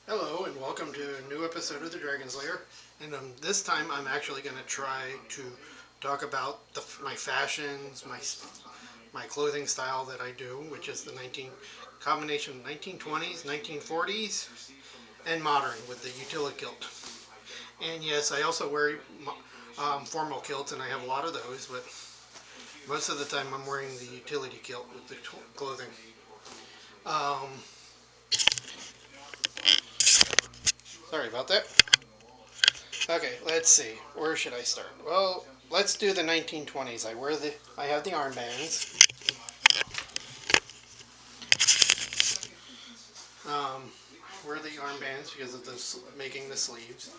Hello and welcome to a new episode of the Dragon's Lair. And this time I'm actually going to try to talk about my fashions, my clothing style that I do, which is the combination of 1920s, 1940s, and modern with the utility kilt. And yes, I also wear formal kilts, and I have a lot of those, but most of the time I'm wearing the utility kilt with the clothing. Um, Sorry about that. Okay, let's see. Where should I start? Well, let's do the 1920s. I have the armbands. Um, wear the armbands because of making the sleeves.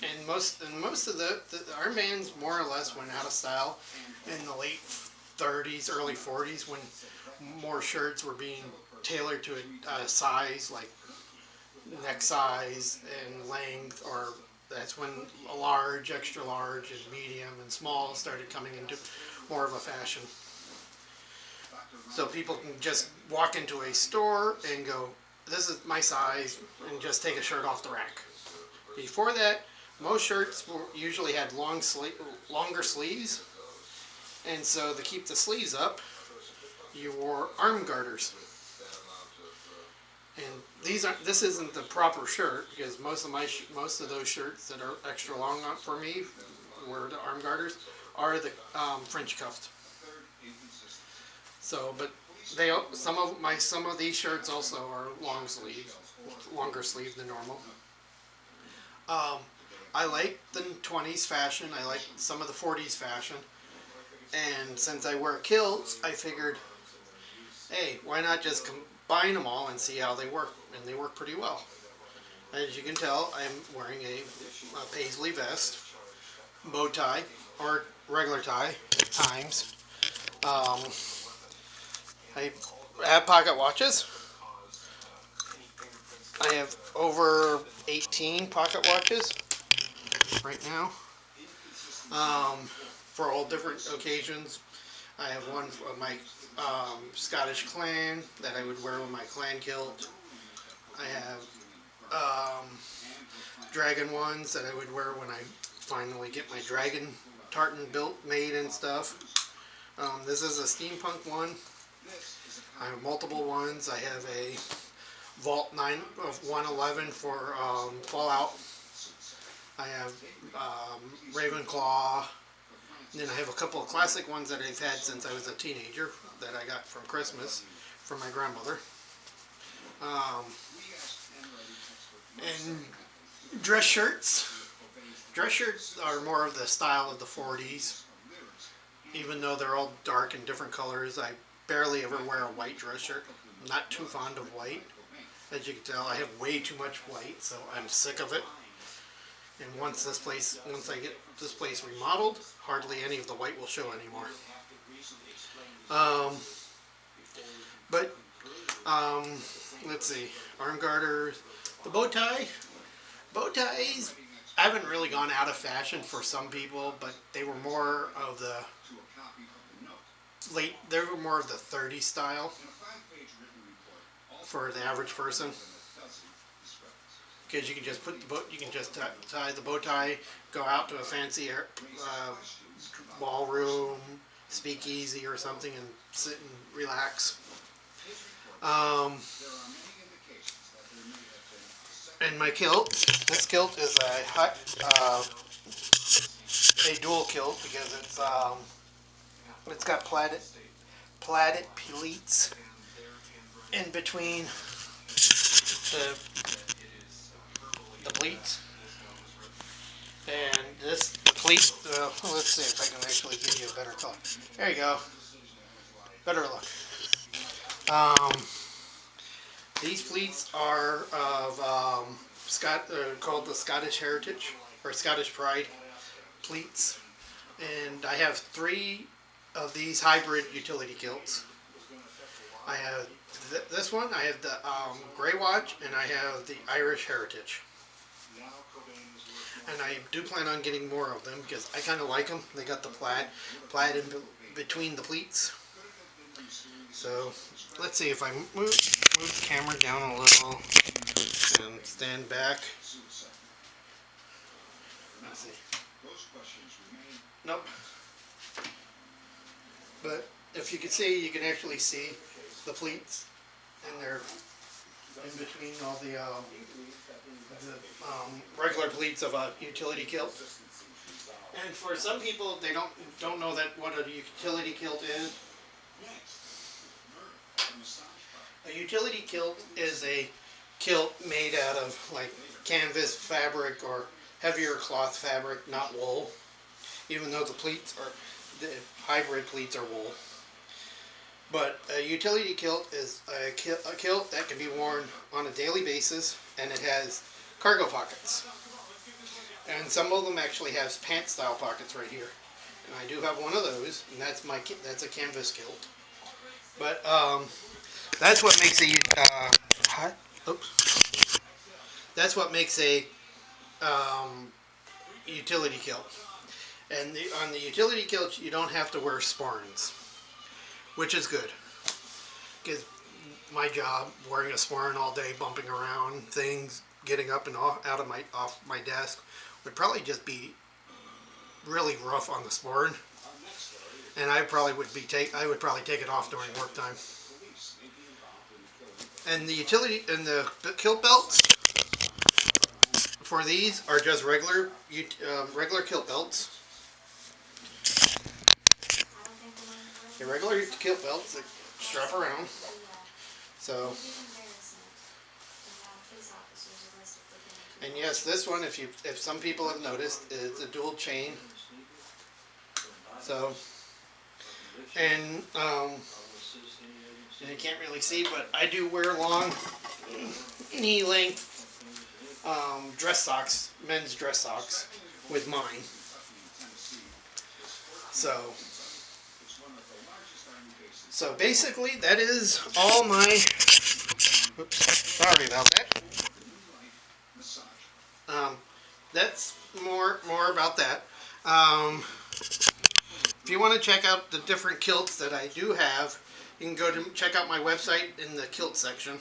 And most of the armbands more or less went out of style in the late 30s, early 40s when more shirts were being tailored to a size like neck size and length, or that's when a large, extra large, and medium and small started coming into more of a fashion. So people can just walk into a store and go, "This is my size," and just take a shirt off the rack. Before that, most shirts usually had longer sleeves, and so to keep the sleeves up, you wore arm garters. And this isn't the proper shirt because most of those shirts that are extra long for me, where the arm garters, are the French cuffed. So, but some of these shirts also are longer sleeve than normal. Um, I like the 20s fashion. I like some of the 40s fashion. And since I wear kilts, I figured, hey, why not just combine them all and see how they work? And they work pretty well. As you can tell, I'm wearing a paisley vest, bow tie, or regular tie at times. Um, I have pocket watches. I have over 18 pocket watches right now, for all different occasions. I have one of my Scottish clan that I would wear with my clan kilt. I have dragon ones that I would wear when I finally get my dragon tartan made and stuff. This is a steampunk one. I have multiple ones. I have a Vault 9 of 111 for Fallout. I have Ravenclaw. And then I have a couple of classic ones that I've had since I was a teenager that I got from Christmas from my grandmother. And dress shirts. Dress shirts are more of the style of the 40s. Even though they're all dark and different colors, I barely ever wear a white dress shirt. I'm not too fond of white. As you can tell, I have way too much white, so I'm sick of it. And once I get this place remodeled, hardly any of the white will show anymore. But let's see, arm garters, the bow tie. Bow ties haven't really gone out of fashion for some people, but they were more of the They were more of the 30s style for the average person. Because you can just tie the bow tie, go out to a fancy ballroom, speakeasy or something, and sit and relax. And my kilt. This kilt is a dual kilt because it's got plaided pleats in between the pleats. And the pleat, let's see if I can actually give you a better color. There you go. Better look. These pleats are of called the Scottish Heritage or Scottish Pride pleats. And I have 3 of these hybrid utility kilts. I have this one, I have the Grey Watch, and I have the Irish Heritage. And I do plan on getting more of them because I kind of like them. They got the plaid in between the pleats. So let's see if I move the camera down a little and stand back. Let's see. Nope. But if you can see, you can actually see the pleats, and they're in between all the regular pleats of a utility kilt. And for some people, they don't know that what a utility kilt is. A utility kilt is a kilt made out of like canvas fabric or heavier cloth fabric, not wool. Even though the hybrid pleats are wool. But a utility kilt is a kilt that can be worn on a daily basis, and it has cargo pockets. And some of them actually have pant style pockets right here. And I do have one of those, and that's a canvas kilt. But that's what makes that's what makes a utility kilt. And on the utility kilt, you don't have to wear sporrans, which is good. Because my job, wearing a sporran all day, bumping around things, getting up and off my desk, would probably just be really rough on the sporran. And I would probably take it off during work time. And the kilt belts for these are just regular kilt belts. The regular kilt belts that strap around. So, and yes, this one, if some people have noticed, is a dual chain. So, and you can't really see, but I do wear long knee-length dress socks, men's dress socks, with mine. So basically, that is all my. Oops, sorry about that. That's more about that. If you want to check out the different kilts that I do have, you can go to check out my website in the kilt section.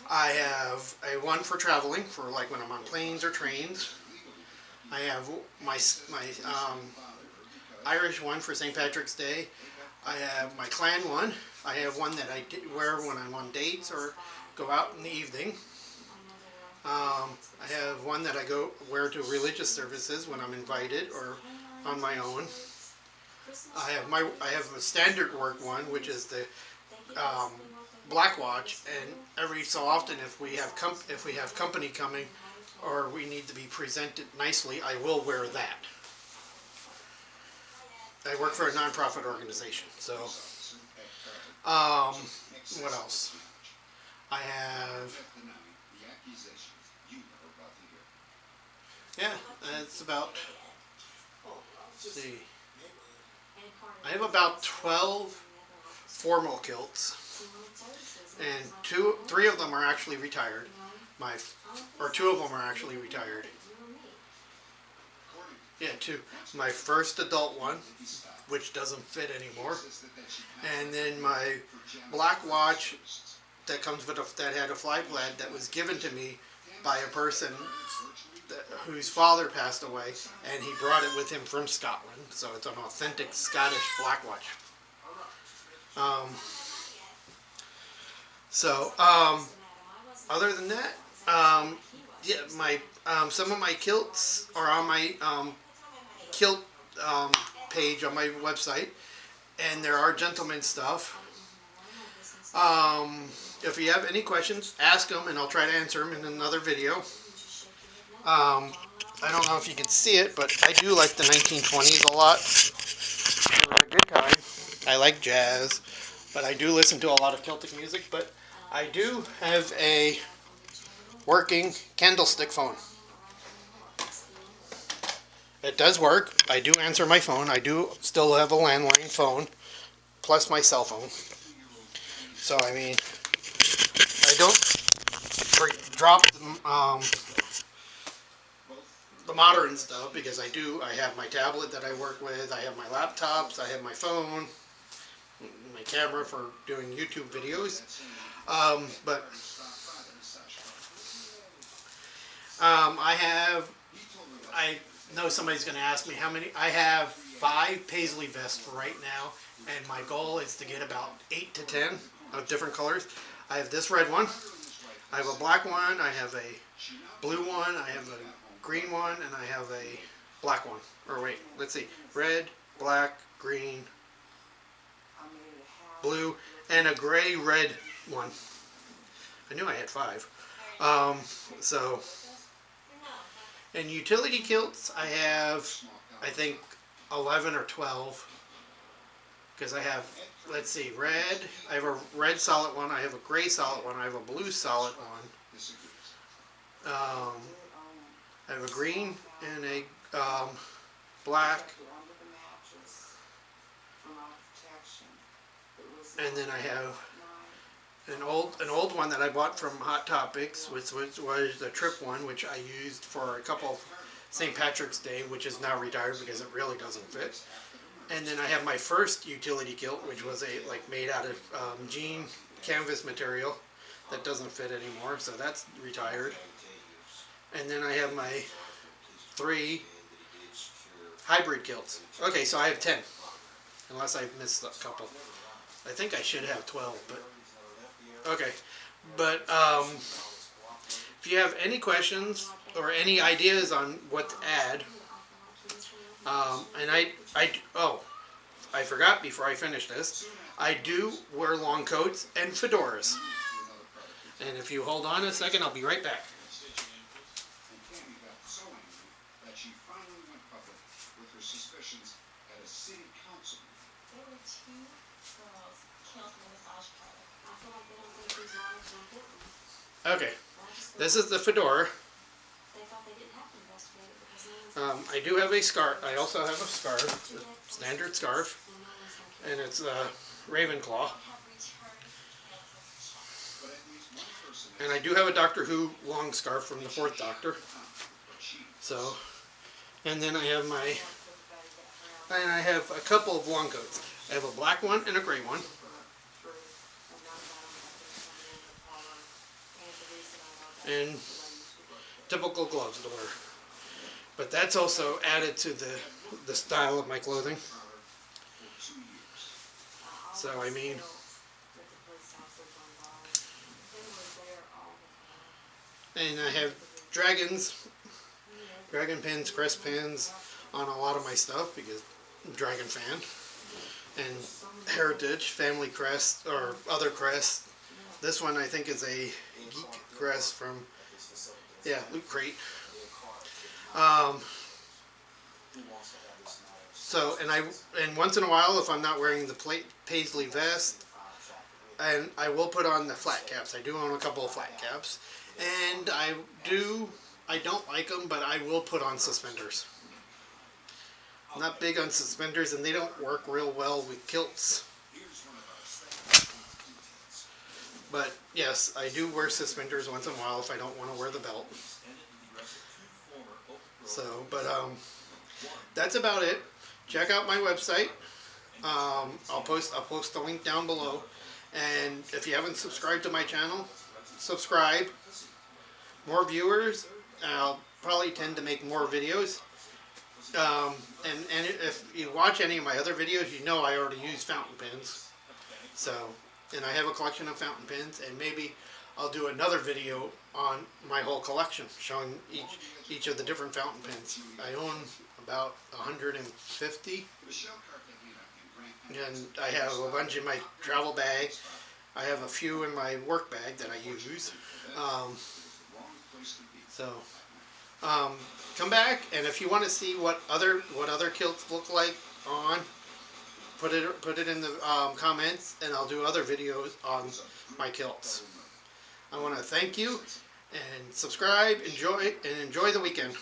I have a one for traveling, for like when I'm on planes or trains. I have my Irish one for St. Patrick's Day. I have my clan one. I have one that I wear when I'm on dates or go out in the evening. I have one that I wear to religious services when I'm invited or on my own. I have a standard work one, which is the black watch, and every so often, if we have company coming or we need to be presented nicely, I will wear that. I work for a non-profit organization, so what else? I have, yeah, it's about, let's see, I have about 12 formal kilts, and three of them are actually retired. Two of them are actually retired. Yeah, two. My first adult one, which doesn't fit anymore, and then my black watch that comes with that had a fly plaid that was given to me by a person whose father passed away, and he brought it with him from Scotland. So it's an authentic Scottish black watch. Other than that, yeah, some of my kilts are on my kilt page on my website, and there are gentlemen's stuff. If you have any questions, ask them, and I'll try to answer them in another video. I don't know if you can see it, but I do like the 1920s a lot. They're a good time. I like jazz, but I do listen to a lot of Celtic music. But I do have a working candlestick phone. It does work. I do answer my phone. I do still have a landline phone, plus my cell phone. So, I mean, I don't drop the modern stuff, because I have my tablet that I work with, I have my laptops, I have my phone, my camera for doing YouTube videos, but I know somebody's going to ask me how many. I have 5 paisley vests right now, and my goal is to get about 8 to 10 of different colors. I have this red one. I have a black one. I have a blue one. I have a green one, and I have a black one. Or wait, let's see. Red, black, green, blue, and a gray-red one. I knew I had 5. So, in utility kilts, I have, I think, 11 or 12. Because I have, let's see, red. I have a red solid one. I have a gray solid one. I have a blue solid one. I have a green and a black. And then I have an old one that I bought from Hot Topics, which was the Trip one, which I used for a couple of St. Patrick's Day, which is now retired because it really doesn't fit. And then I have my first utility kilt, which was made out of jean canvas material that doesn't fit anymore, so that's retired. And then I have my 3 hybrid kilts. Okay, so I have 10, unless I've missed a couple. I think I should have 12, but okay. But if you have any questions or any ideas on what to add, and I forgot before I finish this, I do wear long coats and fedoras. And if you hold on a second, I'll be right back. Okay, this is the fedora. I do have a scarf. I also have a scarf, a standard scarf, and it's Ravenclaw. And I do have a Doctor Who long scarf from the 4th Doctor. So, and then I have a couple of long coats. I have a black one and a gray one. And typical gloves to wear. But that's also added to the style of my clothing. So I mean, and I have dragon pins, crest pins on a lot of my stuff because I'm a dragon fan. And heritage, family crest, or other crest. This one I think is a geek crest from, Loot Crate. So, and once in a while, if I'm not wearing the paisley vest, and I will put on the flat caps. I do own a couple of flat caps, and I don't like them, but I will put on suspenders. I'm not big on suspenders, and they don't work real well with kilts. But yes, I do wear suspenders once in a while if I don't want to wear the belt. So, but that's about it. Check out my website. I'll post the link down below. And if you haven't subscribed to my channel, subscribe. More viewers. I'll probably tend to make more videos. And if you watch any of my other videos, you know I already use fountain pens. So, and I have a collection of fountain pens, and maybe I'll do another video on my whole collection, showing each of the different fountain pens. I own about 150, and I have a bunch in my travel bag. I have a few in my work bag that I use. Come back, and if you want to see what other kilts look like on, put it in the comments, and I'll do other videos on my kilts. I want to thank you, and subscribe, enjoy the weekend.